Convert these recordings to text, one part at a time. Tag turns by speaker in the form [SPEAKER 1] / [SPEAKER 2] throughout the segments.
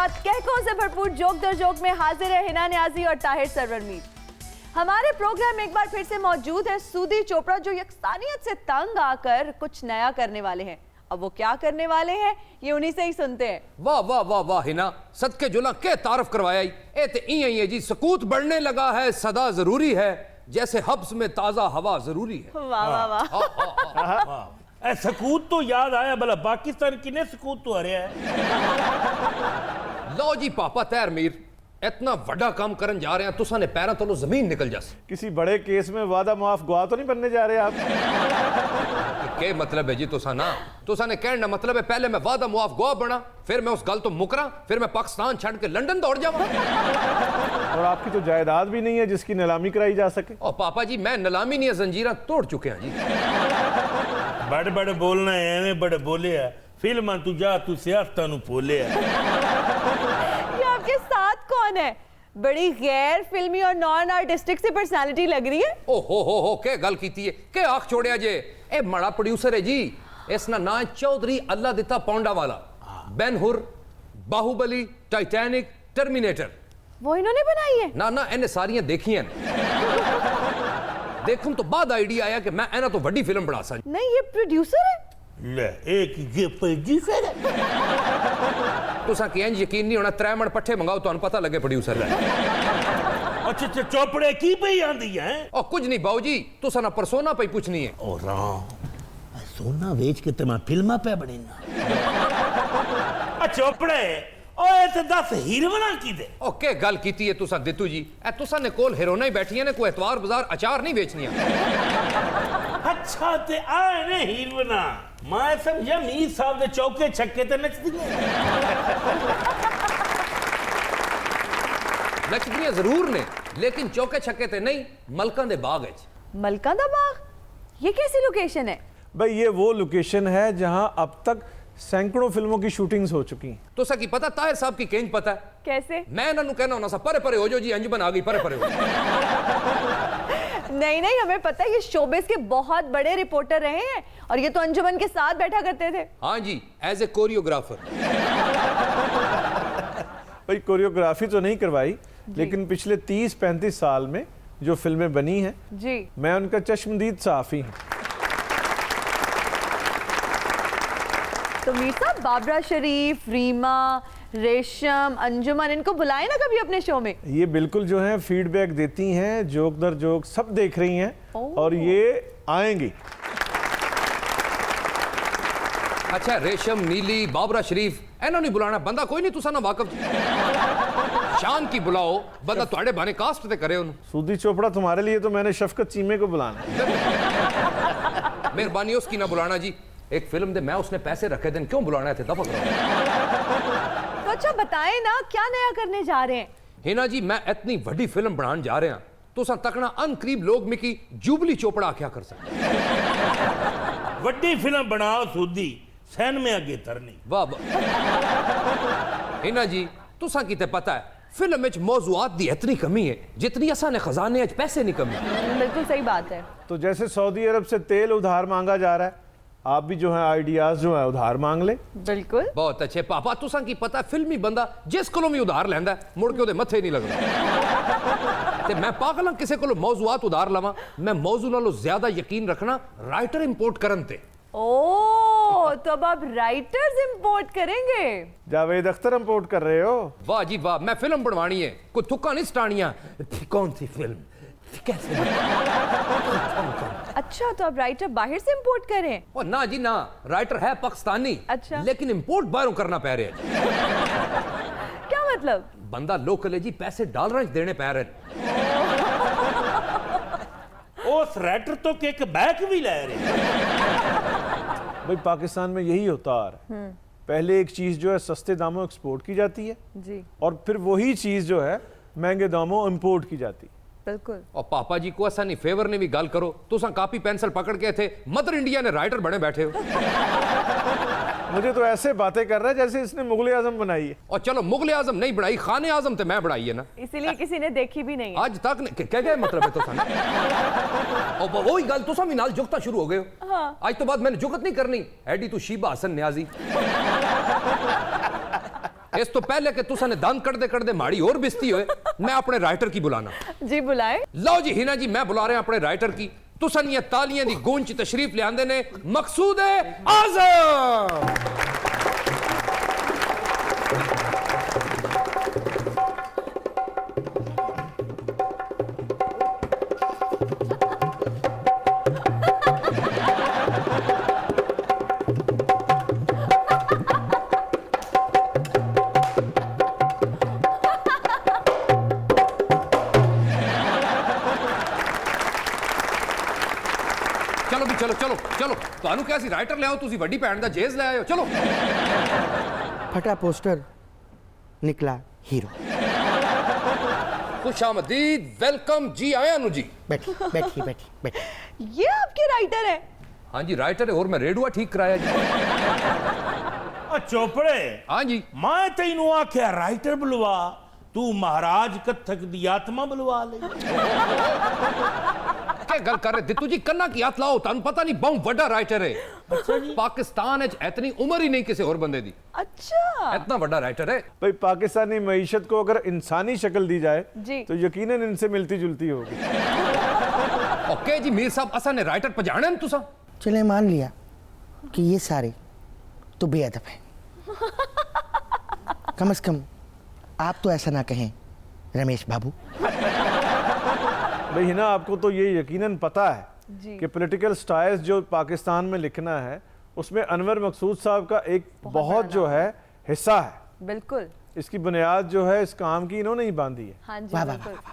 [SPEAKER 1] बाद कहकों से भरपूर जोक दर जोक में हाजिर है हिना न्याजी और ताहिर सरवर मीर। हमारे प्रोग्राम में एक बार फिर से मौजूद है सूदी चोपड़ा, जो यकसानियत से तंग आकर कुछ नया करने वाले हैं। अब वो क्या करने वाले हैं ये उन्हीं से ही सुनते हैं।
[SPEAKER 2] वाह वाह वाह वाह हिना, सदके जुला के तारफ करवाया ए ते इं जी सकूत बढ़ने लगा है, सदा जरूरी है जैसे हब्स में ताजा हवा जरूरी है।
[SPEAKER 1] वाह वाह वाह।
[SPEAKER 3] सकूत तो याद आया, भला पाकिस्तान किने सकूत तो हरिया है।
[SPEAKER 2] लो जी पापा तैर मीर, इतना बड़ा काम करन जा रहे हैं, तुसा ने पैरों तलों जमीन निकल जासी।
[SPEAKER 4] किसी बड़े केस में वादा मुआफ गवाह तो नहीं बनने जा रहे आप?
[SPEAKER 2] के मतलब है जी तुसा ने कहना मतलब है पहले मैं वादा मुआफ गवाह बना, फिर मैं उस गल तो मुकरा, फिर मैं पाकिस्तान छड़ के लंदन दौड़ जावा।
[SPEAKER 4] और आपकी तो जायदाद भी नहीं है जिसकी नीलामी कराई जा सके।
[SPEAKER 2] और पापा जी मैं नीलामी नहीं, जंजीरां तोड़ चुके हैं जी।
[SPEAKER 3] बड़ बड़ बोलना है, एवं बड़ बोले है फिल्म तू जा, तू सियासत नु बोले है।
[SPEAKER 1] ये आपके साथ कौन है? बड़ी गैर फिल्मी और नॉन आर्टिस्टिक सी पर्सनालिटी लग रही है।
[SPEAKER 2] ओ हो के गल कीती है के आख छोड़िया जे, ए बड़ा प्रोड्यूसर है जी, इसना ना है चौधरी अल्लाह दिता पौंडा वाला। बेन हुर, बाहुबली, टाइटैनिक, टर्मिनेटर
[SPEAKER 1] वो इन्होंने बनाई है?
[SPEAKER 2] ना ना इन्हें सारियां देखी हैं। देखूं तो बाद आइडिया आया कि मैं इन्हें तो बड़ी फिल्म बना सा।
[SPEAKER 1] नहीं, ये प्रोड्यूसर है।
[SPEAKER 3] ले एक ये प्रोड्यूसर है।
[SPEAKER 2] तुसा कि इंज यकीन नहीं होना, 3 मण पट्ठे मंगाओ तो पता लगे प्रोड्यूसर है।
[SPEAKER 3] अच्छा चोपड़े की पे आंदी है?
[SPEAKER 2] और कुछ नहीं बाऊजी, तुसा ना परसोना पे पूछनी है।
[SPEAKER 3] ओ राम, सोना बेच के ते मैं फिल्मा पे बनेना। चोपड़े ओए ते 10 हीरोइना की दे।
[SPEAKER 2] ओके गल कीती है तुसा दित्तू जी, ए तुसा ने कोल हीरोइना ही बैठियां ने, कोई एतवार बाजार अचार नहीं बेचनियां।
[SPEAKER 3] अच्छा ते आए ने हीरोइना, मैं समझा मीर साहब दे चौके छक्के ते नचदियां।
[SPEAKER 2] नचदियां जरूर ने, लेकिन चौके छक्के ते नहीं, मलकां दे बाग है।
[SPEAKER 1] मलकां दा बाग? ये कैसी लोकेशन है?
[SPEAKER 4] भाई ये वो लोकेशन है जहां अब तक सैकड़ों फिल्मों की शूटिंग्स हो चुकी हैं।
[SPEAKER 2] तो सकी पता ताहिर साहब की केंज पता है?
[SPEAKER 1] कैसे?
[SPEAKER 2] मैं इन्होंने कहना होना सा परे परे हो जो जी, अंजुमन आ गई परे परे हो।
[SPEAKER 1] नहीं हमें पता है, ये शोबिस के बहुत बड़े रिपोर्टर रहे हैं और ये तो अंजुमन के साथ बैठा करते थे।
[SPEAKER 2] हाँ जी, एज ए कोरियोग्राफर।
[SPEAKER 4] भाई कोरियोग्राफी तो नहीं करवाई, लेकिन पिछले 30-35 साल में जो फिल्में बनी हैं
[SPEAKER 1] जी, मैं
[SPEAKER 4] उनका चश्मदीद साफी हूँ।
[SPEAKER 1] तो मीर साहब बाबरा शरीफ, रीमा, रेशम, अंजुमन, इनको बुलाए ना कभी अपने शो में।
[SPEAKER 4] ये बिल्कुल जो है फीडबैक देती हैं, जोक दर जोक सब देख रही हैं और ये आएंगी।
[SPEAKER 2] अच्छा रेशम, नीली, बाबरा शरीफ इन्हों नहीं बुलाना, बंदा कोई नहीं तुसा ना वाकफ। शान की बुलाओ, बंदा तुहाड़े बाने कास्ट ते करे उन्होंने।
[SPEAKER 4] सूदी चोपड़ा तुम्हारे लिए तो मैंने शफकत चीमे को बुलाना।
[SPEAKER 2] मेहरबानी उसकी ना बुलाना जी, एक फिल्म दे मैं उसने पैसे रखे दिन क्यों बुलाना थे, दफा करो।
[SPEAKER 1] तो अच्छा बताएं ना क्या नया करने जा रहे हैं?
[SPEAKER 2] हिना जी मैं इतनी बड़ी फिल्म बनाने जा रहे हैं, तुसा तकना अनकरीब लोग मिकी जुबली चोपड़ा क्या कर सकते।
[SPEAKER 3] बड़ी फिल्म बनाओ सूदी, सैन में आगे तरनी।
[SPEAKER 2] वाह हिना जी तुसा किते पता है फिल्म में मौजूआत दी इतनी कमी है जितनी असा ने खजाने आज पैसे नहीं कमी।
[SPEAKER 1] बिल्कुल सही बात है।
[SPEAKER 4] तो जैसे सऊदी अरब से तेल उधार मांगा जा रहा है, आप भी जो है आइडियाज जो है उधार मांग ले।
[SPEAKER 1] बिल्कुल
[SPEAKER 2] बहुत अच्छे पापा, तुसा की पता है फिल्मी बंदा जिस कोलों भी उधार लैंदा है मुड़ के ओदे मथे नहीं लगदा। ते मैं पागल हां किसे कोलों मौजूआत उधार लवां, मैं मौजू नालों ज्यादा यकीन रखना राइटर इंपोर्ट करन ते।
[SPEAKER 1] ओह, तो अब आप राइटर्स इंपोर्ट करेंगे? जावेद
[SPEAKER 4] अख्तर इंपोर्ट कर रहे हो?
[SPEAKER 2] वाह जी वाह, मैं फिल्म बनवानी है, कोई थुक्का नहीं स्टानियां। कौन सी फिल्म, कैसे?
[SPEAKER 1] अच्छा तो आप राइटर बाहर से इंपोर्ट करें?
[SPEAKER 2] ओ ना जी ना, राइटर है पाकिस्तानी।
[SPEAKER 1] अच्छा,
[SPEAKER 2] लेकिन इंपोर्ट बाहरों करना पै रहा है।
[SPEAKER 1] क्या मतलब?
[SPEAKER 2] बंदा लोकल है जी, पैसे डॉलर देने पै रहे।
[SPEAKER 3] उस राइटर तो केक बैक भी ले रहे।
[SPEAKER 4] भाई पाकिस्तान में यही होता आ रहा है, पहले एक चीज जो है सस्ते दामों एक्सपोर्ट की जाती है
[SPEAKER 1] जी, और
[SPEAKER 4] फिर वही चीज जो है महंगे दामों इंपोर्ट की जाती है।
[SPEAKER 1] बिल्कुल।
[SPEAKER 2] और पापा जी को ऐसा नहीं फेवर ने भी गल करो, तुसा कापी पेंसिल पकड़ के थे मदर इंडिया ने राइटर बने बैठे हो।
[SPEAKER 4] मुझे तो ऐसे बातें कर रहा है जैसे इसने मुगल आजम बनाई है।
[SPEAKER 2] और चलो मुगल आजम नहीं बनाई, खाने आजम तो मैं बनाई है ना,
[SPEAKER 1] इसीलिए किसी ने देखी भी नहीं है
[SPEAKER 2] आज तक। क्या क्या मतलब है तो और वही गल तुसा भी नाल जुगता शुरू हो गए हो।
[SPEAKER 1] हाँ।
[SPEAKER 2] आज तो बाद मैंने जुगत नहीं करनी, एडी तू शीबा हसन न्याजी। इस तो पहले कि तुसा ने दंद कटदे कटदे माड़ी और बिस्ती होए, मैं अपने राइटर की बुलाना।
[SPEAKER 1] जी बुलाएं।
[SPEAKER 2] लो जी हिना जी, मैं बुला रहे हैं अपने राइटर की। तुसन ये तालियां दी गूंज च तशरीफ ले आंदे ने मकसूद आजम। चलो भी चलो चलो चलो, ਤੁਹਾਨੂੰ ਕਿਹਾ ਸੀ ਰਾਈਟਰ ਲੈ ਆਓ, ਤੁਸੀਂ ਵੱਡੀ ਭੈਣ ਦਾ ਜੇਜ਼ ਲੈ ਆਏ ਹੋ। ਚਲੋ
[SPEAKER 5] फटा पोस्टर निकला हीरो।
[SPEAKER 2] खुश आमदीद, वेलकम जी आया नु जी।
[SPEAKER 5] बैठी बैठी बैठी बैठी।
[SPEAKER 1] ये आपके राइटर है?
[SPEAKER 2] हाँ जी राइटर है, और मैं रेडुआ ठीक कराया जी।
[SPEAKER 3] आ चोपड़े,
[SPEAKER 2] हाँ जी
[SPEAKER 3] मैं तेनू आख्या राइटर बुलवा, तू महाराज कथक दी आत्मा बुलवा ले।
[SPEAKER 2] क्या गल कर रहे दित्तू जी, कन्ना की हाथ लाओ, तानू पता नहीं बहुत बड़ा राइटर है।
[SPEAKER 3] अच्छा जी।
[SPEAKER 2] पाकिस्तान है इतनी उम्र ही नहीं किसी और बंदे दी,
[SPEAKER 1] अच्छा
[SPEAKER 2] इतना बड़ा राइटर है।
[SPEAKER 4] भाई पाकिस्तानी मईशत को अगर इंसानी शक्ल दी जाए
[SPEAKER 1] जी।
[SPEAKER 4] तो यकीनन इनसे मिलती जुलती होगी।
[SPEAKER 2] ओके जी मीर साहब, असा ने राइटर पजाने न तुसा।
[SPEAKER 5] चले मान लिया कि ये सारे तो बेअदब हैं। कम से कम आप तो ऐसा ना कहें रमेश बाबू।
[SPEAKER 4] भाई हिना, आपको तो ये यकीनन पता है
[SPEAKER 1] जी।
[SPEAKER 4] कि पॉलिटिकल स्टाइल्स जो पाकिस्तान में लिखना है उसमें अनवर मकसूद साहब का एक बहुत जो है हिस्सा है।
[SPEAKER 1] बिल्कुल।
[SPEAKER 4] इसकी बुनियाद जो है इस काम की इन्होंने ही बांधी है।
[SPEAKER 1] हाँ जी
[SPEAKER 5] वाह वाह
[SPEAKER 1] बिल्कुल।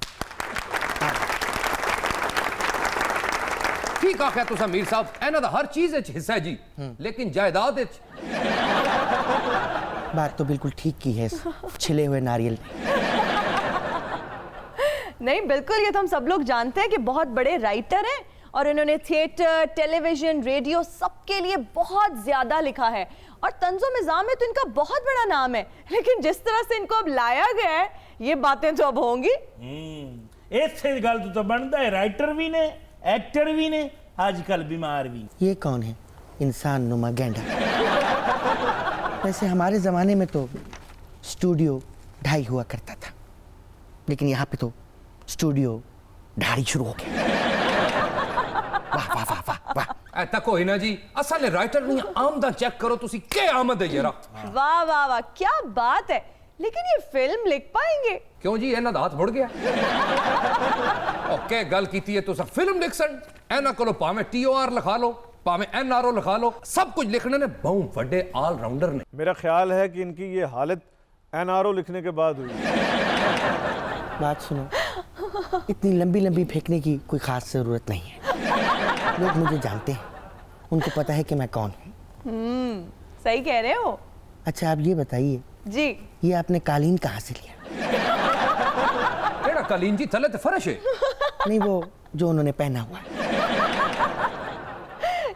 [SPEAKER 2] ठीक आख्या तुसा मीर साहब, इन्हां दा हर चीज विच हिस्सा है जी, लेकिन जायदाद विच।
[SPEAKER 5] बात तो बिल्कुल ठीक की है इस छिले हुए नारियल ने।
[SPEAKER 1] नहीं बिल्कुल, ये तो हम सब लोग जानते हैं कि बहुत बड़े राइटर हैं और इन्होंने थिएटर, टेलीविजन, रेडियो सबके लिए बहुत ज्यादा लिखा है और तंज़ो निज़ाम में तो इनका बहुत बड़ा नाम है। लेकिन जिस तरह से इनको अब लाया गया है, ये बातें तो अब होंगी।
[SPEAKER 3] इसे गल तो बनता है, राइटर भी ने, एक्टर भी ने, आजकल बीमार भी।
[SPEAKER 5] ये कौन है इंसान नुमा गेंडा? वैसे हमारे ज़माने में तो स्टूडियो ढाई हुआ करता था, लेकिन यहाँ पे तो स्टूडियो ढाई शुरू हो गया। वाह वाह वाह वाह वाह।
[SPEAKER 2] ए तको हिना जी, असा ने राइटर नी आमदन चेक करो तुसी, के आमद है जरा।
[SPEAKER 1] वाह वाह वाह, क्या बात है। लेकिन ये फिल्म लिख पाएंगे?
[SPEAKER 2] क्यों जी, इन्हां दा हाथ मुड़ गया। ओके गल कीती है तुसा फिल्म लिख सन, इन्हां कोलो भावें TOR लिखा लो, भावें NRO लिखा लो, सब कुछ लिखने ने बहुत बड़े ऑलराउंडर ने।
[SPEAKER 4] मेरा ख्याल है कि इनकी ये हालत NRO लिखने के बाद हुई।
[SPEAKER 5] बात सुनो, इतनी लंबी लंबी फेंकने की कोई खास ज़रूरत नहीं है। लोग मुझे जानते हैं, उनको पता है कि मैं कौन हूँ।
[SPEAKER 1] सही कह रहे हो।
[SPEAKER 5] अच्छा आप ये बताइए,
[SPEAKER 1] जी
[SPEAKER 5] ये आपने कालीन कहाँ से लिया?
[SPEAKER 2] केड़ा कालीन जी, थले ते फर्श है।
[SPEAKER 5] नहीं, वो जो उन्होंने पहना हुआ है।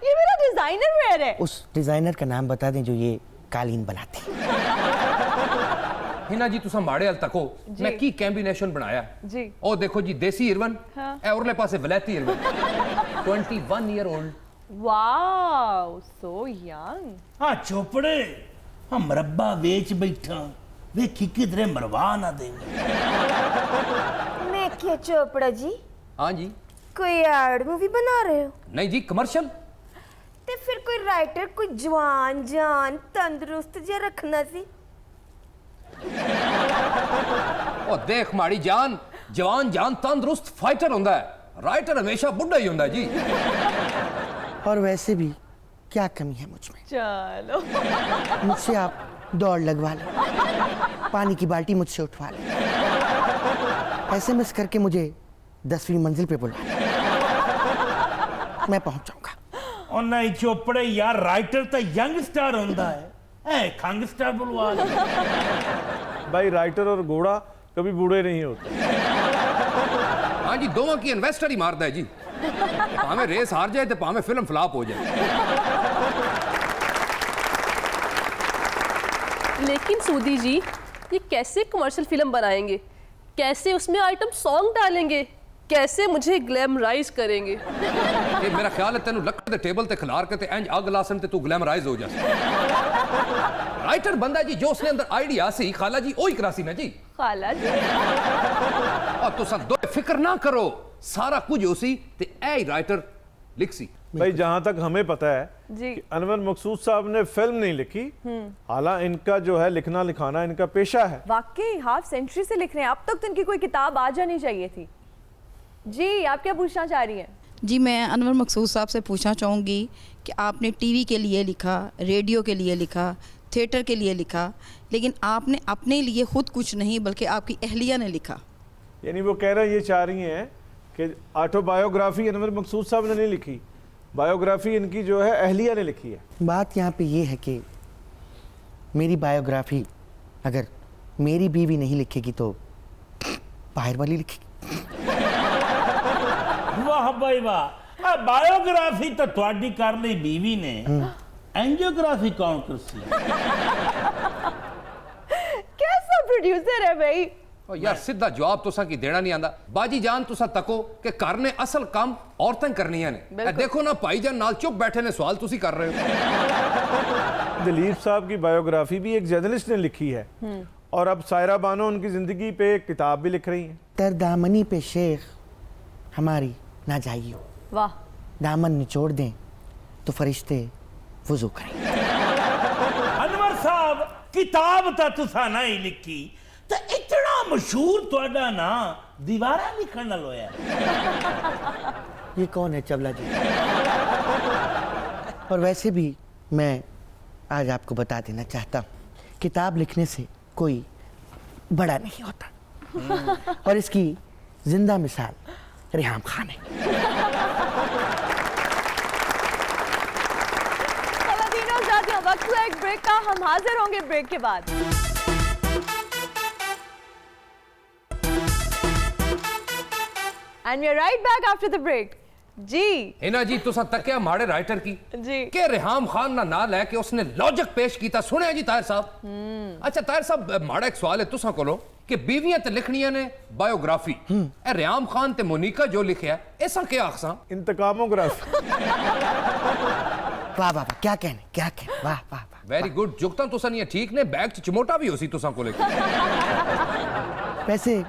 [SPEAKER 1] ये मेरा डिजाइनर वेयर है।
[SPEAKER 5] उस डिजाइनर का नाम बता दें जो ये कालीन बनाते हैं।
[SPEAKER 2] हिना जी तुसा माड़े हल तको, मैं की कॉम्बिनेशन बनाया
[SPEAKER 1] जी।
[SPEAKER 2] ओ देखो जी, देसी इरवन,
[SPEAKER 1] हाँ।
[SPEAKER 2] ए औरले पासे वलैती इरवन। 21 year old.
[SPEAKER 1] Wow, so young.
[SPEAKER 3] हाँ चोपड़े, हम मरब्बा बेच बैठा, वेखी किधरे मरवा ना दे।
[SPEAKER 6] मैं क्या चोपड़ा जी,
[SPEAKER 2] हाँ जी।
[SPEAKER 6] कोई एड मूवी बना रहे हो?
[SPEAKER 2] नहीं जी, कमर्शियल।
[SPEAKER 6] ते फिर कोई राइटर कोई जवान जान तंदुरुस्त जे रखना सी।
[SPEAKER 2] ओ देख माड़ी जान, जवान जान तंदुरुस्त फाइटर होंदा है, राइटर हमेशा बुढ़ा ही होंदा है जी।
[SPEAKER 5] और वैसे भी क्या कमी है मुझ में?
[SPEAKER 1] चलो
[SPEAKER 5] मुझसे आप दौड़ लगवा लें, पानी की बाल्टी मुझसे उठवा लें, SMS करके मुझे 10वीं मंजिल पे बुला लें, मैं पहुंच जाऊंगा।
[SPEAKER 3] और नहीं चोपड़े यार, राइटर तो यंग स्टार होंदा है, ए खंग स्टार बुलवा ले।
[SPEAKER 4] भाई राइटर और घोड़ा कभी बूढ़े नहीं होते।
[SPEAKER 2] हाँ जी, दोवां की इन्वेस्टर ही मारदा है जी, भावें रेस हार जाए तो भावें फिल्म फ्लॉप हो जाए।
[SPEAKER 7] लेकिन सूदी जी, ये कैसे कमर्शियल फिल्म बनाएंगे? कैसे उसमें आइटम सॉन्ग डालेंगे? कैसे मुझे ग्लैमराइज करेंगे?
[SPEAKER 2] ये मेरा ख्याल है तेनू लकड़ दे टेबल ते खिलार के ते इंज अग लासन ते तू ग्लैमराइज हो जा। राइटर बंदा जी जो उसने अंदर आइडिया सी खाला जी वही करासी ना जी।
[SPEAKER 1] खाला जी
[SPEAKER 2] और तुसा दो फिक्र ना करो सारा कुछ उसी ते ए राइटर लिख सी।
[SPEAKER 4] भाई जहां तक हमें पता है
[SPEAKER 1] जी।
[SPEAKER 4] कि अनवर मकसूद साहब ने फिल्म नहीं लिखी, हालांकि इनका जो है लिखना लिखाना इनका पेशा है।
[SPEAKER 1] वाकई हाफ सेंचुरी से लिख रहे हैं, अब तक तो इनकी कोई किताब आ जानी चाहिए थी। जी आप क्या पूछना चाह रही हैं?
[SPEAKER 8] जी मैं अनवर मकसूद साहब से पूछना चाहूँगी कि आपने टीवी के लिए लिखा, रेडियो के लिए लिखा, थिएटर के लिए लिखा, लेकिन आपने अपने लिए खुद कुछ नहीं बल्कि आपकी अहलिया ने लिखा।
[SPEAKER 4] यानी वो कह रहे हैं, ये चाह रही हैं कि ऑटोबायोग्राफी अनवर मकसूद साहब ने नहीं लिखी, बायोग्राफी इनकी जो है अहलिया ने लिखी है।
[SPEAKER 5] बात यहाँ पे ये है कि मेरी बायोग्राफी अगर मेरी बीवी नहीं लिखेगी तो बाहर वाली लिखेगी।
[SPEAKER 3] वाह भाई वाह, आ बायोग्राफी तो ਤੁਹਾਡੀ कर ली बीवी ने, एंजियोग्राफी कौन करसी?
[SPEAKER 1] कैसा प्रोड्यूसर है भाई?
[SPEAKER 2] और यार सीधा जवाब तुसा की देना नहीं आंदा। बाजी जान तुसा तको कि घर ने असल काम औरतें करनियां ने। देखो ना भाईजान नाल चुप बैठे ने सवाल तुसी कर रहे हो।
[SPEAKER 4] दिलीप साहब की बायोग्राफी भी एक जर्नलिस्ट ने लिखी है और अब सायरा बानो उनकी जिंदगी पे एक किताब भी लिख रही हैं।
[SPEAKER 5] तरदामनी पे शेख हमारी ना जाइयो,
[SPEAKER 1] वाह।
[SPEAKER 5] दामन निचोड़ दें तो फरिश्ते वुजू करें।
[SPEAKER 3] अनवर साहब किताब तो तुसा नहीं लिखी तो इतना मशहूर ਤੁਹਾਡਾ ना दीवारा लिखण नाल होया।
[SPEAKER 5] ये कौन है चवला जी? और वैसे भी मैं आज आपको बता देना चाहता हूँ, किताब लिखने से कोई बड़ा नहीं होता। और इसकी जिंदा मिसाल रेहाम खान है।
[SPEAKER 1] खवातीन और साथियों, वक्त हुआ एक ब्रेक का, हम हाजिर होंगे ब्रेक के बाद। And we are right back after the break. जी
[SPEAKER 2] इना जी तुसा तकिया माड़े राइटर की
[SPEAKER 1] जी
[SPEAKER 2] के रेहाम खान ना नाल है कि उसने लॉजिक पेश कीता। सुने जी ताहिर साहब। अच्छा ताहिर साहब माड़ा एक सवाल है तुसा कोलो कि बीवियां ते लिखनियां ने बायोग्राफी, ए रेहाम खान ते मोनिका जो लिखया ऐसा क्या आखसा?
[SPEAKER 4] इंतकामोग्राफी।
[SPEAKER 5] वाह वाह वाह, क्या कहने, वाह वाह वाह।
[SPEAKER 2] Very good. जुगता तुसा नहीं ठीक ने बैग च चिमोटा भी होसी तुसा कोले।
[SPEAKER 5] वैसे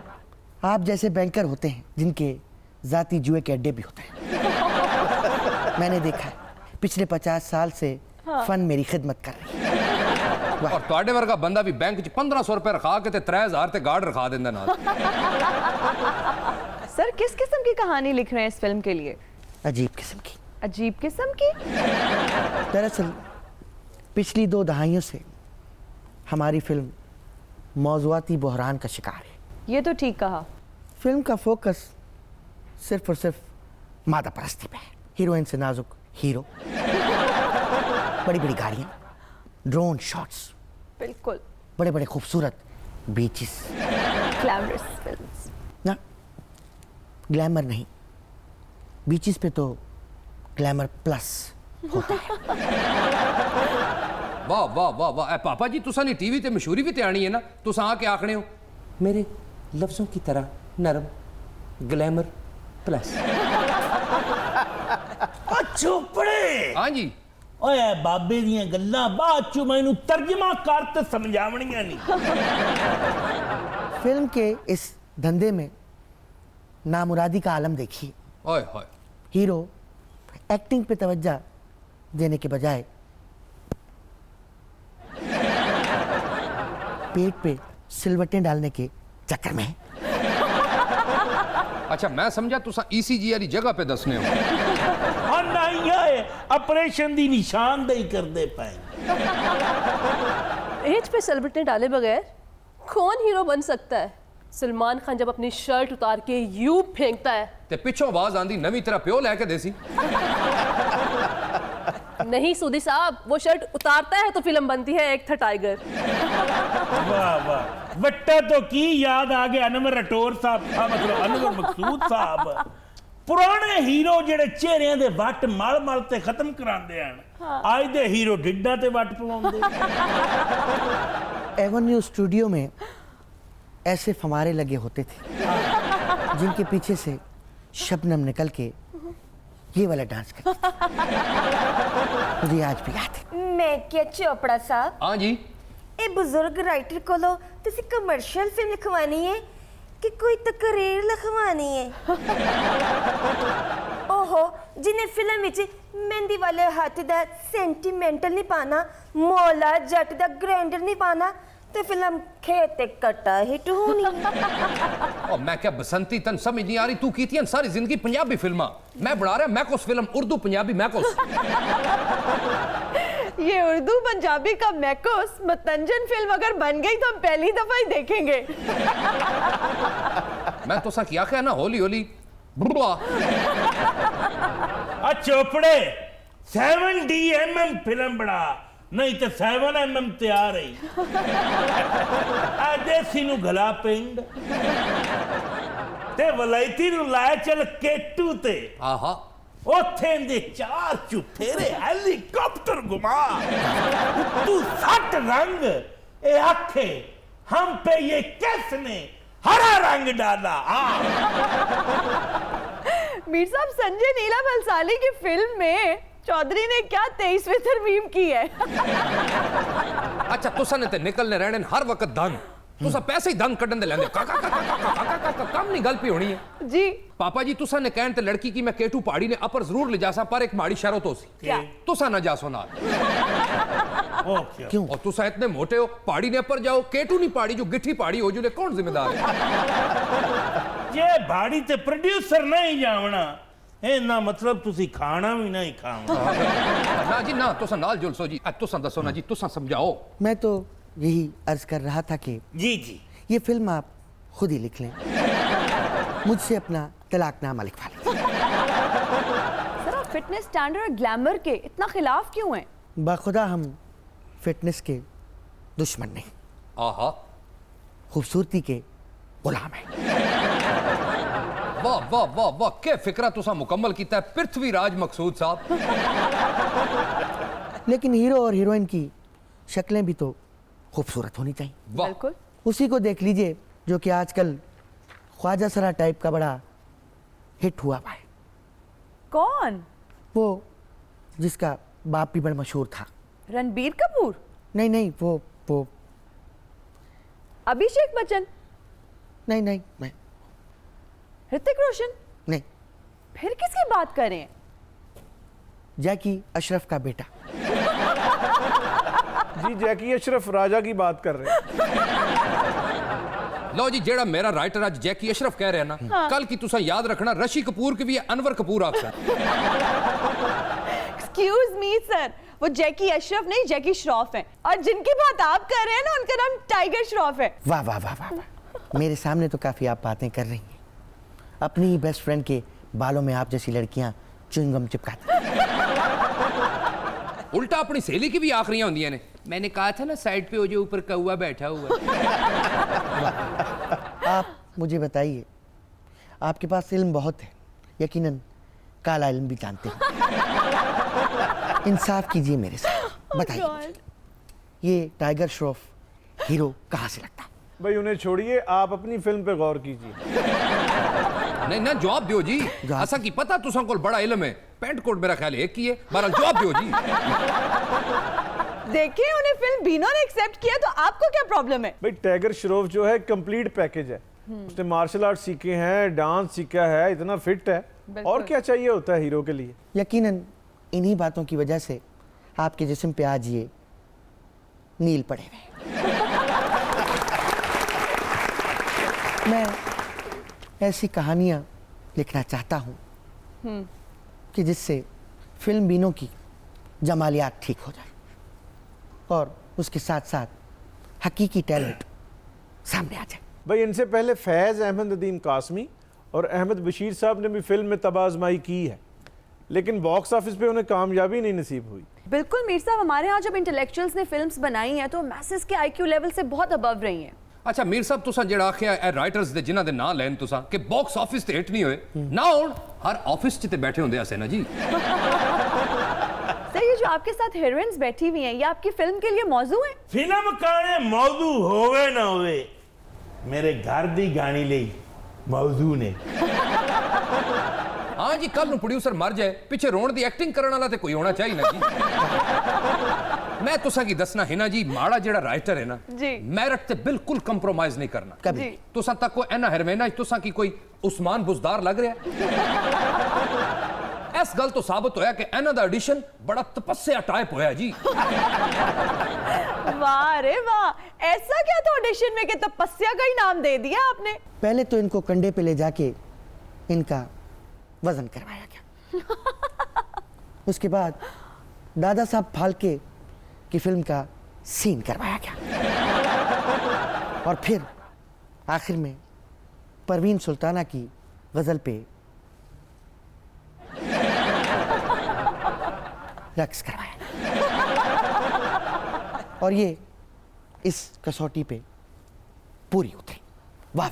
[SPEAKER 5] आप जैसे बैंकर होते हैं जिनके जाती जुए के अड्डे भी होते हैं। मैंने देखा है, पिछले 50 साल से फन मेरी खिदमत कर रही है।
[SPEAKER 2] और ਤੁਹਾਡੇ ਵਰਗਾ ਬੰਦਾ ਵੀ ਬੈਂਕ 'ਚ 1500 ਰੁਪਏ ਰਖਾ ਕੇ ਤੇ 3000 ਤੇ ਗਾਰਡ ਰਖਾ ਦਿੰਦਾ ਨਾਲ।
[SPEAKER 1] सर किस किस्म की कहानी लिख रहे हैं इस फिल्म के लिए?
[SPEAKER 5] अजीब किस्म की।
[SPEAKER 1] अजीब किस्म की?
[SPEAKER 5] दरअसल पिछली 2 दहाइयों से हमारी फिल्म मौजुआती बहरान का शिकार है।
[SPEAKER 1] ये तो ठीक कहा।
[SPEAKER 5] फिल्म का फोकस सिर्फ और सिर्फ मादा परस्ती पे है। हीरोइन से नाजुक हीरो, बड़ी बड़ी गाड़ियाँ, ड्रोन शॉट्स,
[SPEAKER 1] बिल्कुल
[SPEAKER 5] बड़े बड़े खूबसूरत बीचेस।
[SPEAKER 1] Glamorous films.
[SPEAKER 5] ना ग्लैमर नहीं, बीचेस पे तो ग्लैमर प्लस होता है।
[SPEAKER 2] वाह वाह वाह वाह। ए पापा जी तुसा ने टीवी ते मशहूरी भी ते आनी है ना, तुसा आके आखने हो मेरे लफ्जों की तरह नरम ग्लैमर प्लस।
[SPEAKER 3] चुपड़े।
[SPEAKER 2] हाँ जी।
[SPEAKER 3] ओए बाबे दियां गल्लां बाद चो मैनू तर्जमा कर ते समझावणियां नहीं।
[SPEAKER 5] फिल्म के इस धंधे में नामुरादी का आलम देखिए।
[SPEAKER 2] ओए होए।
[SPEAKER 5] हीरो एक्टिंग पे तवज्जो देने के बजाय पेट पे सिलवटें डालने के चक्कर में है।
[SPEAKER 2] अच्छा मैं समझा तुसा ईसीजी वाली जगह पे दसने हो।
[SPEAKER 3] हाँ नहीं है, ऑपरेशन दी निशानदेही करदे पे।
[SPEAKER 7] एज पे सेलिब्रिटी डाले बगैर कौन हीरो बन सकता है? सलमान खान जब अपनी शर्ट उतार के यूं फेंकता है
[SPEAKER 2] ते पिछों आवाज आंदी नवी तरह प्यो लेके देसी।
[SPEAKER 7] नहीं सूदी साहब, वो शर्ट उतारता है तो फिल्म बनती है एक था टाइगर।
[SPEAKER 3] वाह वाह, वट्टा तो की याद आ गया अनवर रटोर साहब, मतलब अनवर मकसूद साहब। पुराने हीरो जेड़े चेहरियां दे वट मल मल ते खत्म करांदे हन, आज दे हीरो ढिड्डा ते वट पवाउंदे।
[SPEAKER 5] एवेन्यू स्टूडियो में ऐसे फवारे लगे होते थे जिनके पीछे से शबनम निकल के ये वाला डांस करती थी। मुझे आज भी याद है।
[SPEAKER 6] मैं क्या चोपड़ा साहब,
[SPEAKER 2] हाँ जी।
[SPEAKER 6] ਇਹ ਬਜ਼ੁਰਗ ਰਾਈਟਰ ਕੋਲੋਂ ਤੁਸੀਂ ਕਮਰਸ਼ੀਅਲ ਫਿਲਮ ਲਿਖਵਾਣੀ ਹੈ ਕਿ ਕੋਈ ਤਕਰੀਰ ਲਿਖਵਾਣੀ ਹੈ? ਓਹੋ, ਜਿਹਨੇ ਫਿਲਮ ਵਿੱਚ ਮਹਿੰਦੀ ਵਾਲੇ ਹੱਥ ਦਾ ਸੈਂਟੀਮੈਂਟਲ ਨਹੀਂ ਪਾਣਾ, ਮੌਲਾ ਜੱਟ ਦਾ ਗ੍ਰੈਂਡਰ ਨਹੀਂ ਪਾਣਾ, ਤੇ ਫਿਲਮ खेत कट्टा हिट होनी।
[SPEAKER 2] और मैं क्या बसंती तन समझ नहीं आ रही, तू की थी सारी जिंदगी पंजाबी फिल्मा, मैं बना रहा macOS film Urdu Punjabi macOS.
[SPEAKER 1] ये उर्दू पंजाबी का मैकोस मतंजन फिल्म अगर बन गई तो हम पहली दफा ही देखेंगे।
[SPEAKER 2] मैं तो सा क्या ना हौली हौली बुआ
[SPEAKER 3] चोपड़े 7DMM फिल्म बना, नहीं तो 7mm तैयार है। देसी नू गला पिंड ते वलायती नू लाया चल केटू ते,
[SPEAKER 2] आहा
[SPEAKER 3] ओथे दे 4 चुफेरे हेलीकॉप्टर घुमा, तू 60 रंग ए आखे हम पे ये किसने हरा रंग डाला।
[SPEAKER 1] मीर साहब, संजय नीला भंसाली की फिल्म में चौधरी ने क्या 23वीं तरमीम की है?
[SPEAKER 2] अच्छा तुसा ने ते निकलने रहने हर वक्त धन, तुसा पैसे ही धन कड्डन दे लेंदे, काम नहीं गल पी होनी है
[SPEAKER 1] जी।
[SPEAKER 2] पापा जी तुसा ने कहन ते लड़की की मैं केटू पहाड़ी ने अपर जरूर ले जासा, पर एक माड़ी शरत होसी,
[SPEAKER 1] क्या?
[SPEAKER 2] तुसा ना जासो नाल।
[SPEAKER 5] क्यों?
[SPEAKER 2] और तुसा इतने मोटे हो, पहाड़ी ने अपर जाओ, केटू नहीं पहाड़ी जो गिट्ठी पहाड़ी हो जुले कौन जिम्मेदार है?
[SPEAKER 3] ये भाड़ी ते प्रोड्यूसर नहीं जावना, ए ना मतलब तुसी खाना भी नहीं खाओ।
[SPEAKER 2] ना जी ना, तुसा नाल जुलसो जी, तुसा दसो ना जी, तुसा समझाओ।
[SPEAKER 5] मैं तो यही अर्ज कर रहा था कि
[SPEAKER 3] जी जी
[SPEAKER 5] ये फिल्म आप खुद ही लिख लें, मुझसे अपना तलाकनामा लिखवा लें।
[SPEAKER 1] सर, आप फिटनेस स्टैंडर्ड और ग्लैमर के इतना खिलाफ क्यों हैं?
[SPEAKER 5] बाखुदा हम फिटनेस के दुश्मन नहीं,
[SPEAKER 2] आहा
[SPEAKER 5] खूबसूरती के गुलाम हैं।
[SPEAKER 2] वाह वाह वाह वाह, क्या फिक्रा तुसा मुकम्मल कीता है पृथ्वीराज मकसूद साहब।
[SPEAKER 5] लेकिन हीरो और हीरोइन की शक्लें भी तो खूबसूरत होनी चाहिए।
[SPEAKER 2] वाह
[SPEAKER 1] बिल्कुल।
[SPEAKER 5] उसी को देख लीजिए जो कि आजकल ख्वाजा सरा टाइप का बड़ा हिट हुआ है,
[SPEAKER 1] कौन?
[SPEAKER 5] वो जिसका बाप भी बड़ा मशहूर था।
[SPEAKER 1] रणबीर कपूर?
[SPEAKER 5] नहीं नहीं, वो
[SPEAKER 1] अभिषेक बच्चन?
[SPEAKER 5] नहीं नहीं नहीं
[SPEAKER 1] ऋतिक रोशन?
[SPEAKER 5] नहीं,
[SPEAKER 1] फिर किसकी बात कर रहे हैं?
[SPEAKER 5] जैकी अशरफ का बेटा।
[SPEAKER 4] जी जैकी अशरफ राजा की बात कर रहे हैं।
[SPEAKER 2] लो जी, जेड़ा मेरा राइटर आज जैकी अशरफ कह रहे हैं ना, कल की तुसा याद रखना ऋषि कपूर की भी है अनवर कपूर आखसा।
[SPEAKER 1] एक्सक्यूज मी सर, वो जैकी अशरफ नहीं जैकी श्रॉफ हैं, और जिनकी बात आप कर रहे हैं ना उनका नाम टाइगर श्रॉफ है।
[SPEAKER 5] वाह वाह वाह वाह वाह, मेरे सामने तो काफी आप बातें कर रही हैं। अपनी ही बेस्ट फ्रेंड के बालों में आप जैसी लड़कियां च्युइंगम चिपकाती।
[SPEAKER 2] उल्टा अपनी सहेली की भी आखिरियां होंगी ने, मैंने कहा था ना साइड पे हो जो ऊपर कौवा बैठा हुआ।
[SPEAKER 5] आप मुझे बताइए, आपके पास इल्म बहुत है, यकीनन काला इल्म भी जानते हैं। इंसाफ कीजिए मेरे साथ, बताइए मुझे, ये टाइगर श्रॉफ हीरो कहाँ से लगता है?
[SPEAKER 4] भाई उन्हें छोड़िए, आप अपनी फिल्म पे गौर कीजिए।
[SPEAKER 2] नहीं ना, जवाब दो जी। असा की पता तुसा कोल बड़ा इल्म है, पेंट कोट मेरा ख्याल एक ही है, बहरहाल जवाब दो जी।
[SPEAKER 1] देखिए, उन्हें फिल्म बीनो ने एक्सेप्ट किया तो आपको क्या प्रॉब्लम है?
[SPEAKER 4] भाई टाइगर श्रॉफ जो है कंप्लीट पैकेज है, उसने मार्शल आर्ट सीखे हैं, डांस सीखा है, इतना फिट है, और क्या चाहिए होता है हीरो के लिए?
[SPEAKER 5] यकीनन इन्हीं बातों की वजह से आपके जिस्म पे आज ये नील पड़े हुए हैं। मैं ऐसी कहानियां लिखना चाहता हूं कि जिससे फिल्म बीनों की जमालियात ठीक हो जाए और उसके साथ साथ हकीकी टैलेंट सामने आ जाए।
[SPEAKER 4] भाई इनसे पहले फैज़ अहमद नदीम कासमी और अहमद बशीर साहब ने भी फिल्म में तबाज़माई की है, लेकिन बॉक्स ऑफिस पे उन्हें कामयाबी नहीं नसीब हुई।
[SPEAKER 1] बिल्कुल मीर साहब, हमारे यहाँ जब इंटेलेक्चुअल्स ने फिल्म्स बनाई हैं तो मैसेज के आईक्यू लेवल से बहुत अबव रही हैं।
[SPEAKER 2] अच्छा मीर साहब, तुसा जेड़ा आखिया ए राइटर्स दे जिन्हां दे नाम लैन तुसा कि बॉक्स ऑफिस ते हिट नहीं होए ना होण, हर ऑफिस च ते बैठे होंदे हसे ना जी।
[SPEAKER 1] सर, ये जो आपके साथ हीरोइंस बैठी हुई हैं, ये आपकी फिल्म के लिए मौजू है?
[SPEAKER 3] फिल्म काने मौजू होवे ना होवे, मेरे घर दी गानी ले मौजू ने।
[SPEAKER 2] हाँ जी, कल प्रोड्यूसर मर जाए पिछे रोण दी एक्टिंग करने वाला तो कोई होना चाहिए ना जी। मैं तुसा की दसना है ना जी, माड़ा जेड़ा राइटर है ना
[SPEAKER 1] जी,
[SPEAKER 2] मेरिट ते बिल्कुल कंप्रोमाइज नहीं करना
[SPEAKER 5] कभी
[SPEAKER 1] जी।
[SPEAKER 2] तुसा तक को एना हरमेना तुसा की कोई उस्मान बुजदार लग रहा है। इस गल तो साबित होया कि एना दा ऑडिशन बड़ा तपस्या टाइप होया जी।
[SPEAKER 1] वाह रे वाह, ऐसा क्या था ऑडिशन में कि तपस्या का ही नाम दे दिया आपने?
[SPEAKER 5] पहले तो इनको कंधे पे ले जाके इनका वजन करवाया गया। उसके बाद दादा साहब फाल्के की फिल्म का सीन करवाया गया और फिर आखिर में परवीन सुल्ताना की गजल पे रक्स करवाया और ये इस कसौटी पे पूरी उतरी। वाह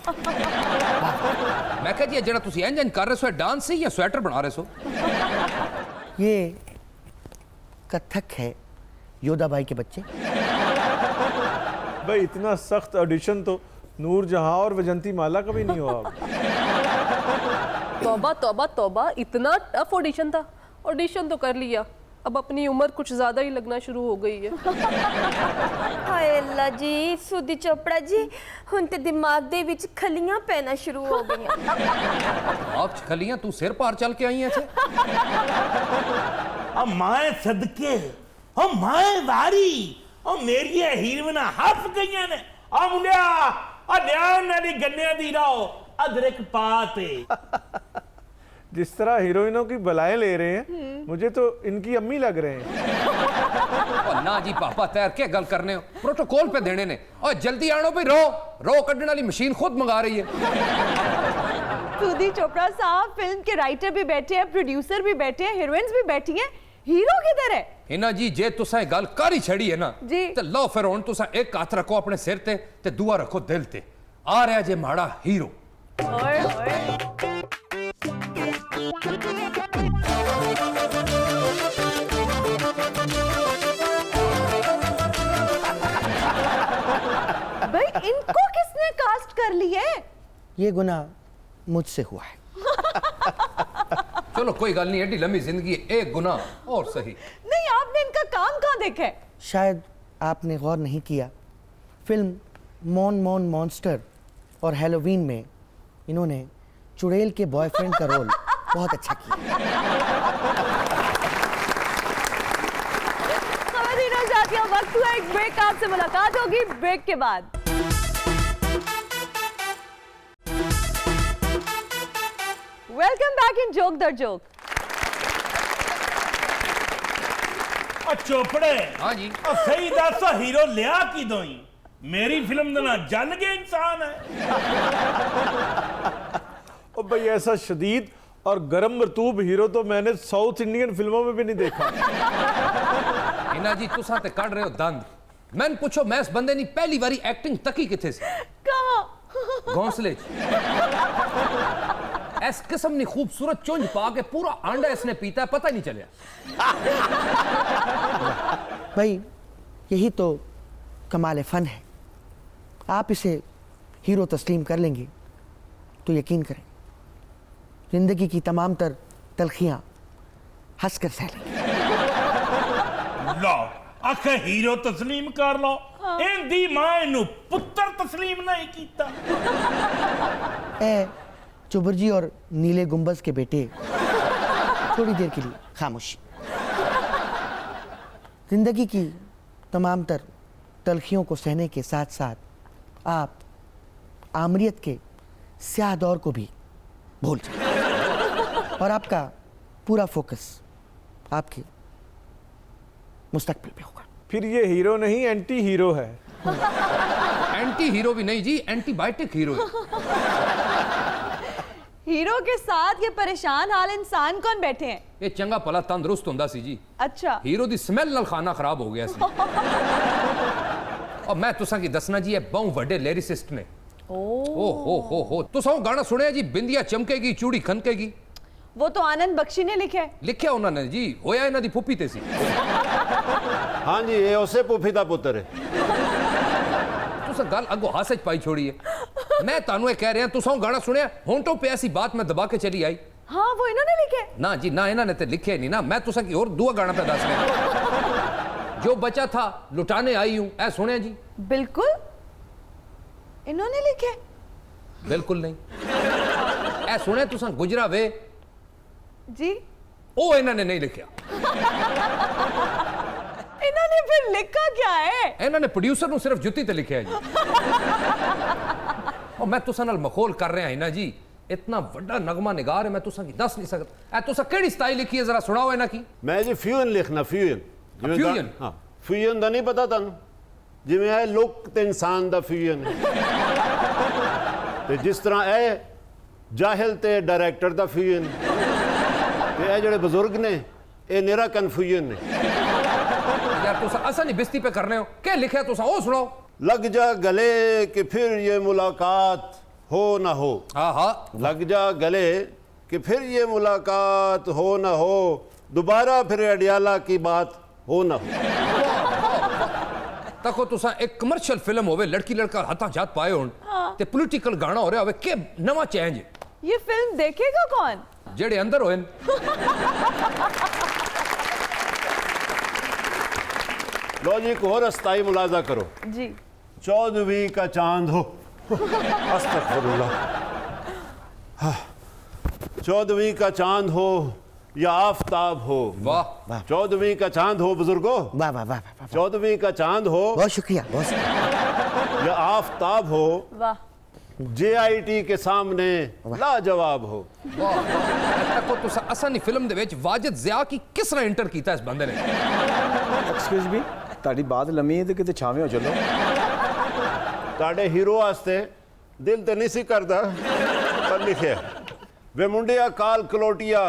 [SPEAKER 2] मैं कह जी जेड़ा तुसी इंजन कर रहे सो डांस से या स्वेटर बना रहे सो?
[SPEAKER 5] ये कथक है योधा भाई के बच्चे।
[SPEAKER 4] भाई इतना सख्त ऑडिशन तो नूर जहां और वजंती माला का भी नहीं हुआ।
[SPEAKER 7] तौबा तौबा तौबा, इतना टफ ऑडिशन था। ऑडिशन तो कर लिया, अब अपनी उम्र कुछ ज्यादा ही लगना शुरू हो गई है।
[SPEAKER 6] ਹਾਏ ਅੱਲਾ ਜੀ, ਸੁਦੀ ਚੋਪੜਾ ਜੀ, ਹੁਣ ਤੇ ਦਿਮਾਗ ਦੇ ਵਿੱਚ ਖਲੀਆਂ ਪੈਣਾ ਸ਼ੁਰੂ ਹੋ ਗਈਆਂ।
[SPEAKER 2] आप खलियां तू सिर पार चल के आई है इसे?
[SPEAKER 3] माए सदके, माए वारी, मेरिया हीरोइना हफ गईयां ने। मुंडिया लिया नाली गन्निया दी राओ अदरक पाते।
[SPEAKER 4] जिस तरह हीरोइनों की बलाएं ले रहे हैं, मुझे तो इनकी अम्मी लग रहे हैं।
[SPEAKER 2] ओ ना जी पापा, तैर के गल करने हो, प्रोटोकॉल पे देने ने। और जल्दी आनो भाई, रो कढ़ने वाली मशीन खुद मंगा रही है।
[SPEAKER 1] सुधी चोपड़ा साहब फिल्म के राइटर भी बैठे हैं, प्रोड्यूसर भी बैठे हैं, हीरोइंस भी बैठी हैं, हीरो किधर है?
[SPEAKER 2] इना जी जे तुसा गल कर ही छड़ी है ना
[SPEAKER 1] जी,
[SPEAKER 2] ते लो फिर हुन तुसा एक हाथ रखो अपने सिर ते दूआ रखो दिल ते। आ रहा जे माड़ा हीरो।
[SPEAKER 1] ओए ओए। भाई इनको किसने कास्ट कर ली है?
[SPEAKER 5] ये गुनाह मुझसे हुआ है।
[SPEAKER 2] चलो कोई गल नहीं, एडी लंबी जिंदगी है, एक गुनाह और सही।
[SPEAKER 1] नहीं, आपने इनका काम कहाँ देखा है?
[SPEAKER 5] शायद आपने गौर नहीं किया, फिल्म मॉन मॉन मॉन्स्टर और हैलोवीन में इन्होंने चुड़ैल के बॉयफ्रेंड का रोल बहुत अच्छा किया।
[SPEAKER 1] खबरदार जातिया, वक्त हुआ एक ब्रेक का, आपसे मुलाकात होगी ब्रेक के बाद। वेलकम बैक इन जोक दर जोक।
[SPEAKER 3] चोपड़े
[SPEAKER 2] हाँ जी।
[SPEAKER 3] सही दस, हीरो लिया की दोई? मेरी फिल्म का ना जल गया इंसान है।
[SPEAKER 4] ओ भाई ऐसा शदीद और गरम मरतूब हीरो तो मैंने साउथ इंडियन फिल्मों में भी नहीं देखा।
[SPEAKER 2] इना जी तुसा ते कढ़ रहे हो दंद। मैंने पूछो मैं इस बंदे नी पहली बारी एक्टिंग तकी किथे से?
[SPEAKER 1] कहाँ?
[SPEAKER 2] घोंसले च। इस किस्म नी खूबसूरत चुंझ पा के पूरा आंडा इसने पीता है, पता नहीं चलिया।
[SPEAKER 5] भाई यही तो कमाल फन है। आप इसे हीरो तस्लीम कर लेंगे तो यकीन करें जिंदगी की तमाम तर तलखियां हंसकर सह लेंगे।
[SPEAKER 3] लो आखे हीरो तस्लीम कर लो, इंदी मां इनू पुत्र तस्लीम नहीं कीता।
[SPEAKER 5] ए चुबर जी और नीले गुंबज के बेटे, थोड़ी देर के लिए खामोशी। जिंदगी की तमाम तर तलखियों को सहने के साथ साथ आप आमरीत के स्याह दौर को भी भूल जाए और आपका पूरा फोकस आपके मुस्तकबिल पे होगा।
[SPEAKER 4] फिर ये हीरो नहीं एंटी हीरो है।
[SPEAKER 2] एंटी हीरो भी नहीं जी, एंटीबायोटिक हीरो है।
[SPEAKER 1] हीरो के साथ ये परेशान हाल इंसान कौन बैठे हैं?
[SPEAKER 2] ये चंगा भला तंदुरुस्त हुंदा सी जी।
[SPEAKER 1] अच्छा।
[SPEAKER 2] हीरो दी स्मेल नाल खाना खराब हो गया सी। और मैं तुसा की दसना जी, ये बहु वड्डे लिरिसिस्ट ने। ओ हो तुसा वो गाना सुनिया जी, बिंदिया चमकेगी चूड़ी खनकेगी?
[SPEAKER 1] वो तो आनंद बख्शी ने लिखा है।
[SPEAKER 2] लिखिया उन्होंने जी, होया इन्हां दी फुप्पी ते सी।
[SPEAKER 9] हाँ जी, ये उसे पुफी दा पुत्र है।
[SPEAKER 2] तुसा गल अगो हासे च पाई छोड़ी है। मैं तानू ये कह रहा, तुसा वो गाना सुनिया, होंठों पे ऐसी बात मैं दबा के चली आई,
[SPEAKER 1] हाँ वो इन्होंने लिखे।
[SPEAKER 2] ना जी ना, इन्होंने तो लिखे नहीं ना, मैं तुसा की और दूआ गाना पे दस रहा। जो बचा था लुटाने आई हूं, ऐ सुने जी?
[SPEAKER 1] बिल्कुल इन्होंने लिखे।
[SPEAKER 2] बिल्कुल नहीं। ऐ सुने तुसा गुजरा वे
[SPEAKER 1] जी?
[SPEAKER 2] ओ इन्होंने नहीं लिखा।
[SPEAKER 1] इन्होंने फिर लिखा क्या है?
[SPEAKER 2] इन्होंने प्रोड्यूसर नु सिर्फ जुत्ती ते लिखा है जी। और मैं तुसा नाल मखौल कर रहा है ना जी, इतना बड़ा नगमा निगार है, मैं तुसा की दस नहीं सकता। ऐ तुसा केड़ी स्टाइल लिखी है, जरा सुनाओ इना की।
[SPEAKER 9] मैं जी फ्यूजन लिखना, फ्यूजन।
[SPEAKER 2] फ्यूजन?
[SPEAKER 9] हाँ, फ्यूजन का नहीं पता तुहानू? जिवें है लुक ते इंसान दा फ्यूजन है, ते जिस तरह है जाहिल ते डायरेक्टर दा फ्यूजन, ते ये जेड़े बुजुर्ग ने ये निरा कन्फ्यूजन ने।
[SPEAKER 2] यार तुसा असा नहीं बिस्ती पे कर रहे हो, क्या लिखा है तुसा, ओ सुनाओ।
[SPEAKER 9] लग जा गले कि फिर ये मुलाकात हो ना हो।
[SPEAKER 2] हाँ हाँ।
[SPEAKER 9] लग जा गले कि फिर ये मुलाकात हो ना हो, दोबारा फिर अडियाला की बात हो ना हो।
[SPEAKER 2] तको तुसा एक कमर्शियल फिल्म होवे, लड़की लड़का हाथा जात पाए होन, ते पॉलिटिकल गाना हो रहा होवे, के नवा चेंज।
[SPEAKER 1] ये फिल्म देखेगा कौन?
[SPEAKER 2] जेड़े अंदर होए।
[SPEAKER 9] लो जी, एक और अस्ताई मुलाजा करो
[SPEAKER 1] जी।
[SPEAKER 9] 14वीं का चांद हो। अस्तगफिरुल्लाह। 14वीं का चांद हो या आफताब हो।
[SPEAKER 2] वाह।
[SPEAKER 9] 14वीं का चांद हो बुजुर्गो।
[SPEAKER 5] वाह वाह वाह वाह।
[SPEAKER 9] 14वीं का चांद हो
[SPEAKER 5] बहुत शुक्रिया, बहुत शुक्रिया।
[SPEAKER 9] या आफताब हो,
[SPEAKER 1] वाह।
[SPEAKER 9] JIT के सामने लाजवाब हो।
[SPEAKER 2] वाह। तको तुसा असा नहीं फिल्म दे विच वाजिद ज़िया की किस तरह एंटर कीता इस बंदे ने।
[SPEAKER 10] एक्सक्यूज मी, ताड़ी बात लम्मी है तो किते छावे हो चलो।
[SPEAKER 9] ताड़े हीरो वास्ते दिल ते नहीं सी करदा, पर लिखे वे मुंडिया काल कलोटिया,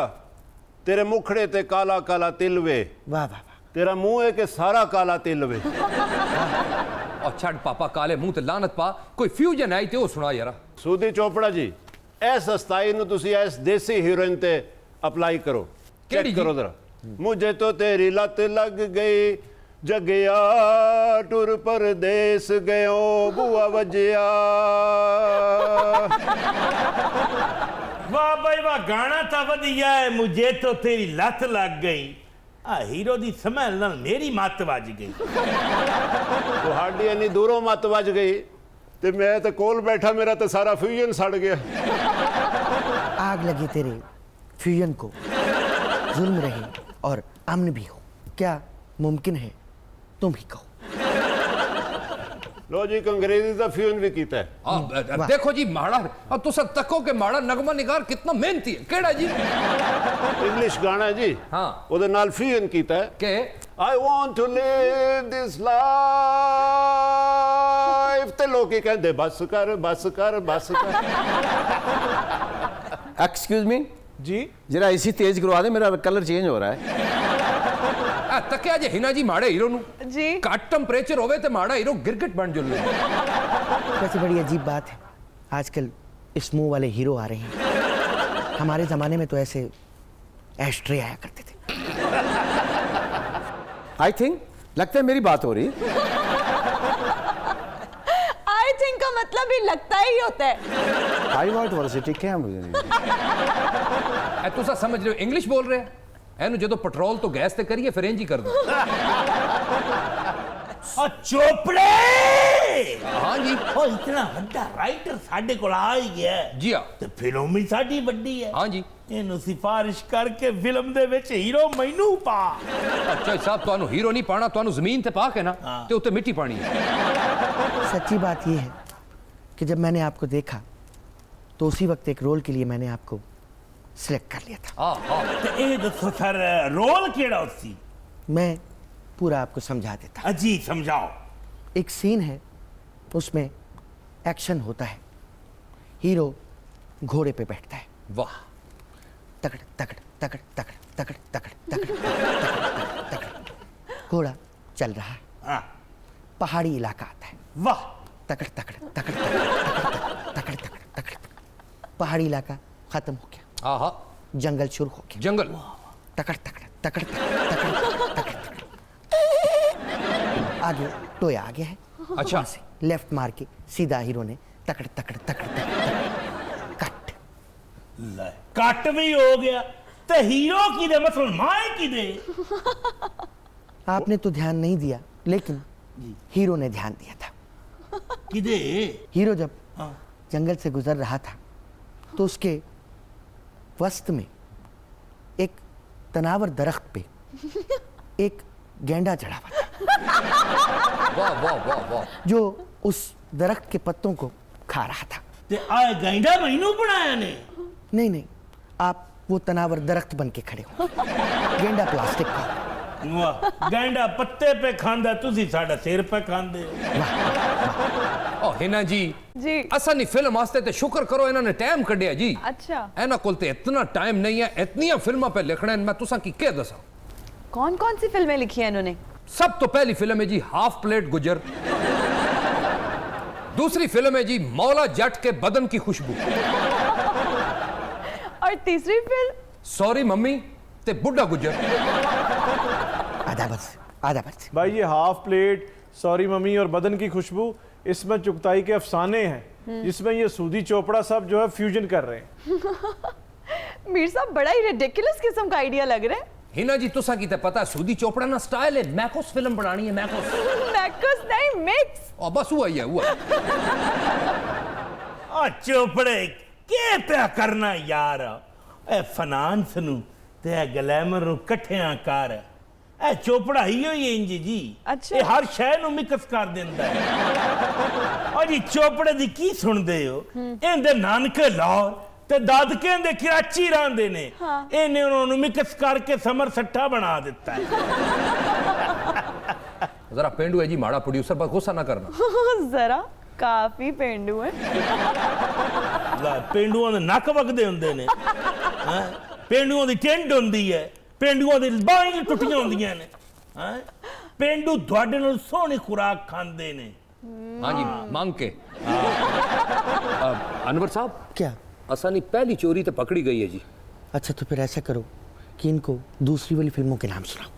[SPEAKER 9] तेरे मुखड़े ते काला काला तिल वे।
[SPEAKER 5] वाह वाह वाह।
[SPEAKER 9] तेरा मुंह है कि सारा काला तिल वे।
[SPEAKER 2] और छड़ पापा काले मुंह ते लानत पा, कोई फ्यूजन आई ते ओ सुना यार।
[SPEAKER 9] सूदी चोपड़ा जी, इस सस्ताई नु तुसी इस देसी हीरोइन ते अप्लाई करो।
[SPEAKER 2] केड़ी
[SPEAKER 9] चेक करो
[SPEAKER 2] जी?
[SPEAKER 9] जरा। मुझे तो तेरी लत लग गई, जगिया टुर परदेस गयो बुआ वजिया।
[SPEAKER 3] वाह भाई वाह, गाना था वधिया है। मुझे तो तेरी लत लग गई, आ हीरो दी समझ नाल मेरी मत वज गई।
[SPEAKER 9] तुहाडी इन्नी दूरों मत वज गई ते मैं तो कोल बैठा, मेरा तो सारा फ्यूजन सड़ गया।
[SPEAKER 5] आग लगी तेरे फ्यूजन को, जुल्म रहे और अमन भी हो, क्या मुमकिन है तुम ही कहो।
[SPEAKER 9] लो जी, अंग्रेजी का फ्यूजन भी कीता है।
[SPEAKER 2] देखो जी माड़ा, और तुसा तको के माड़ा नगमा निगार कितना मेहनती है। केड़ा जी?
[SPEAKER 9] इंग्लिश गाना है जी।
[SPEAKER 2] हाँ।
[SPEAKER 9] ओदे नाल फ्यूजन कीता है
[SPEAKER 2] के
[SPEAKER 9] I want to live this life, ते लोग ही कहते बस कर बस कर बस कर।
[SPEAKER 10] एक्सक्यूज मी
[SPEAKER 4] जी।
[SPEAKER 10] जरा इसी तेज करवा दे, मेरा कलर चेंज हो रहा है।
[SPEAKER 2] तकिया जे हिना जी माड़े हीरो नु
[SPEAKER 1] जी।
[SPEAKER 2] घट टेंपरेचर होवे ते माड़ा हीरो गिरगिट बन जुल।
[SPEAKER 5] वैसे बड़ी अजीब बात है, आजकल इस मुंह वाले हीरो आ रहे हैं। हमारे ज़माने में तो ऐसे एस्ट्रे आया करते थे।
[SPEAKER 10] आई थिंक लगता है मेरी बात हो रही है।
[SPEAKER 1] आई थिंक का मतलब ही लगता ही होता है।
[SPEAKER 10] आई वाट वर्सिटी क्या है मुझे नहीं।
[SPEAKER 2] तुसा समझ रहे हो इंग्लिश बोल रहे हैं? एनु जो पेट्रोल तो गैस ते करिए फिर इंज ही कर दो।
[SPEAKER 3] चोपड़े।
[SPEAKER 2] हाँ जी।
[SPEAKER 3] ओ इतना बड़ा राइटर साडे कोल आ ही गया
[SPEAKER 2] जी हाँ।
[SPEAKER 3] ते फिल्म भी साडी बड़ी है।
[SPEAKER 2] हाँ जी।
[SPEAKER 3] ਇਹਨੂੰ ਸਿਫਾਰਿਸ਼ ਕਰਕੇ ਫਿਲਮ ਦੇ ਵਿੱਚ ਹੀਰੋ ਮੈਨੂੰ ਪਾ।
[SPEAKER 2] अच्छा साहब, ਤੁਹਾਨੂੰ हीरो नहीं पाना, ਤੁਹਾਨੂੰ ਜ਼ਮੀਨ ਤੇ ਪਾ ਕੇ ਨਾ ਤੇ ਉੱਤੇ ਮਿੱਟੀ ਪਾਣੀ है।
[SPEAKER 5] सच्ची बात यह है कि जब मैंने आपको देखा तो उसी वक्त एक रोल के लिए मैंने आपको सिलेक्ट कर लिया था।
[SPEAKER 2] हाँ हाँ।
[SPEAKER 3] ਤੇ ਇਹ ਦੱਸੋ ਸਰ ਰੋਲ ਕਿਹੜਾ ਸੀ?
[SPEAKER 5] मैं पूरा आपको समझा देता।
[SPEAKER 3] अजी समझाओ।
[SPEAKER 5] एक सीन है, उसमें एक्शन होता है, हीरो घोड़े पे बैठता है,
[SPEAKER 2] वाह।
[SPEAKER 5] तकड़ तकड़ तकड़ तकड़ तकड़ तकड़ तकड़ तकड़ तकड़, घोड़ा चल रहा है,
[SPEAKER 3] हाँ।
[SPEAKER 5] पहाड़ी इलाका आता है,
[SPEAKER 3] वाह।
[SPEAKER 5] तकड़ तकड़ तकड़ तकड़ तकड़ तकड़ तकड़, पहाड़ी इलाका खत्म हो गया,
[SPEAKER 2] हाँ हाँ।
[SPEAKER 5] जंगल शुरू हो गया,
[SPEAKER 2] जंगल।
[SPEAKER 5] तकड़ तकड़ तकड़ तकड़ तकड़ तकड़, आगे टोया आ गया है।
[SPEAKER 2] अच्छा।
[SPEAKER 5] वहाँ से लेफ्ट मार के सीधा हीरो ने तकड़ तकड़ तकड़ तकड़ कट।
[SPEAKER 3] ਲੈ ਕੱਟ ਵੀ ਹੋ ਗਿਆ ਤੇ ਹੀरो की दे मुसलमान की दे
[SPEAKER 5] आपने तो ध्यान नहीं दिया, लेकिन हीरो ने ध्यान दिया था।
[SPEAKER 3] की दे
[SPEAKER 5] हीरो जब
[SPEAKER 3] हाँ
[SPEAKER 5] जंगल से गुजर रहा था तो उसके वस्त में एक तनावर दरख्त पे एक गेंडा चढ़ा हुआ था
[SPEAKER 2] वाह वाह वाह वाह।
[SPEAKER 5] जो उस दरख्त के पत्तों को खा रहा था।
[SPEAKER 3] ते आए गैंडा मैनू बनाया ने
[SPEAKER 5] नहीं नहीं, आप वो तनावर दरख्त बन के खड़े हो, गेंडा प्लास्टिक का।
[SPEAKER 3] वाह गैंडा पत्ते पे खांदा तुसी साडा सिर पे खांदे
[SPEAKER 2] ओ हिना जी
[SPEAKER 1] जी
[SPEAKER 2] असा नहीं फिल्म वास्ते ते शुक्र करो इन्होंने टाइम कढ़िया जी।
[SPEAKER 1] अच्छा
[SPEAKER 2] इन्हां कोल ते इतना टाइम नहीं है, इतनियां फिल्मां पे लिखना है, मैं तुसा की क्या दसा।
[SPEAKER 1] कौन कौन सी फिल्में लिखी हैं इन्होंने?
[SPEAKER 2] सब तो पहली फिल्म है जी हाफ प्लेट गुजर, दूसरी फिल्म है जी मौला जट के बदन की खुशबू,
[SPEAKER 1] और तीसरी फिल्म
[SPEAKER 2] सॉरी मम्मी ते बुढ़ा गुजर।
[SPEAKER 5] आधा बस।
[SPEAKER 4] भाई ये हाफ प्लेट, सॉरी मम्मी और बदन की खुशबू, इसमें चुगताई के अफसाने हैं जिसमें ये सूदी चोपड़ा सब जो है फ्यूजन कर रहे हैं।
[SPEAKER 1] मीर साहब बड़ा ही रिडिकुलस किस्म का आइडिया लग रहा है।
[SPEAKER 2] हिना जी तुसा की ते पता है सूदी चोपड़ा ना स्टाइल है, मैकोस फिल्म बनानी है, मैकोस
[SPEAKER 1] मैकस नहीं मिक्स।
[SPEAKER 2] और बस हुआ ही है हुआ।
[SPEAKER 3] आ चोपड़े के पे करना यार ए फाइनेंस नु ते ए ग्लैमर नु इकट्ठियां कर ए चोपड़ा ही होई इंज जी।
[SPEAKER 1] अच्छा।
[SPEAKER 3] ए हर शय नु मिक्स कर दिंदा है। और जी चोपड़े दी की सुनदे हो इंदे नानके लाहौर ते दादके दे कराची रहंदे ने इन्हें उन्होंने मिक्स करके समर सट्टा बना दिता है।
[SPEAKER 2] जरा पेंडू है जी माड़ा प्रोड्यूसर पर गुस्सा ना करना।
[SPEAKER 1] जरा काफी पेंडू है।
[SPEAKER 3] पेंडुओं दे नक वगदे हुंदे ने, पेंडुओं दी टेंट हुंदी है, पेंडुओं दी बाहीं टुटियां हुंदियां ने, पेंडू तुहाडे नाल सोहनी खुराक खांदे ने।
[SPEAKER 2] हाँ जी मांग के। अनवर साहब
[SPEAKER 5] क्या?
[SPEAKER 2] असानी पहली चोरी तो पकड़ी गई है जी।
[SPEAKER 5] अच्छा तो फिर ऐसा करो कि इनको दूसरी वाली फिल्मों के नाम सुनाओ।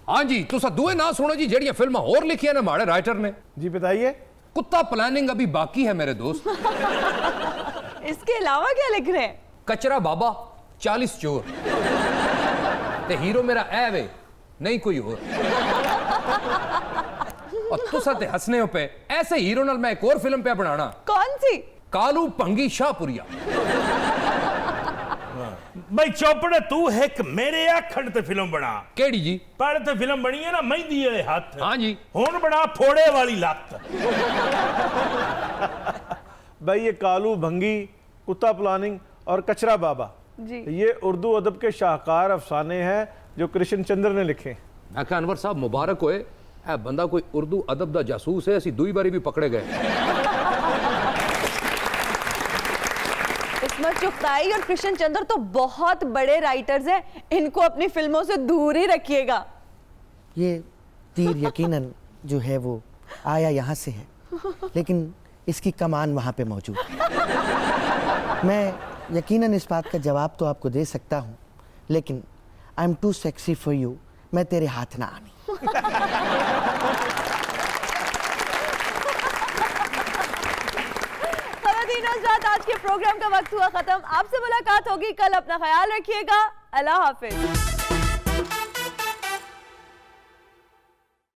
[SPEAKER 2] हाँ जी तुसा दुए ना सुनो जी जेड़ियां फिल्मां और लिखी है ना हमारे राइटर ने।
[SPEAKER 4] जी बताइए।
[SPEAKER 2] कुत्ता प्लानिंग अभी बाकी है मेरे दोस्त।
[SPEAKER 1] इसके अलावा क्या लिख रहे हैं?
[SPEAKER 2] कचरा बाबा 40 चोर ते हीरो मेरा ए वे नहीं कोई और। और तुसा ते हंसने हो पे ऐसे हीरो नाल मैं एक और फिल्म पे बनाना।
[SPEAKER 1] कौन सी?
[SPEAKER 2] कालू भंगी शाहपुरिया।
[SPEAKER 3] भाई चौपड़े तू एक मेरे आखण ते फिल्म बना।
[SPEAKER 2] केड़ी जी?
[SPEAKER 3] पहले ते फिल्म बनी है ना मेहंदी वाले हाथ।
[SPEAKER 2] हाँ जी।
[SPEAKER 3] हुन बना फोड़े वाली लत।
[SPEAKER 4] भाई ये कालू भंगी, कुत्ता प्लानिंग और कचरा बाबा
[SPEAKER 1] जी
[SPEAKER 4] ये उर्दू अदब के शाहकार अफसाने हैं जो कृष्ण चंद्र ने लिखे।
[SPEAKER 2] मैं कहा अनवर साहब मुबारक होए ए बंदा कोई उर्दू अदब दा जासूस है, असी दुई बारी भी पकड़े गए।
[SPEAKER 1] इस्मत चुगताई और कृष्ण चंद्र तो बहुत बड़े राइटर्स हैं, इनको अपनी फिल्मों से दूर ही रखिएगा।
[SPEAKER 5] ये तीर यकीनन जो है वो आया यहाँ से है, लेकिन इसकी कमान वहाँ पे मौजूद है। मैं यकीनन इस बात का जवाब तो आपको दे सकता हूँ, लेकिन I am too sexy for you, मैं तेरे हाथ ना आनी।
[SPEAKER 1] आज के प्रोग्राम का वक्त हुआ खत्म। आपसे मुलाकात होगी कल, अपना ख्याल रखिएगा। अल्लाह हाफिज।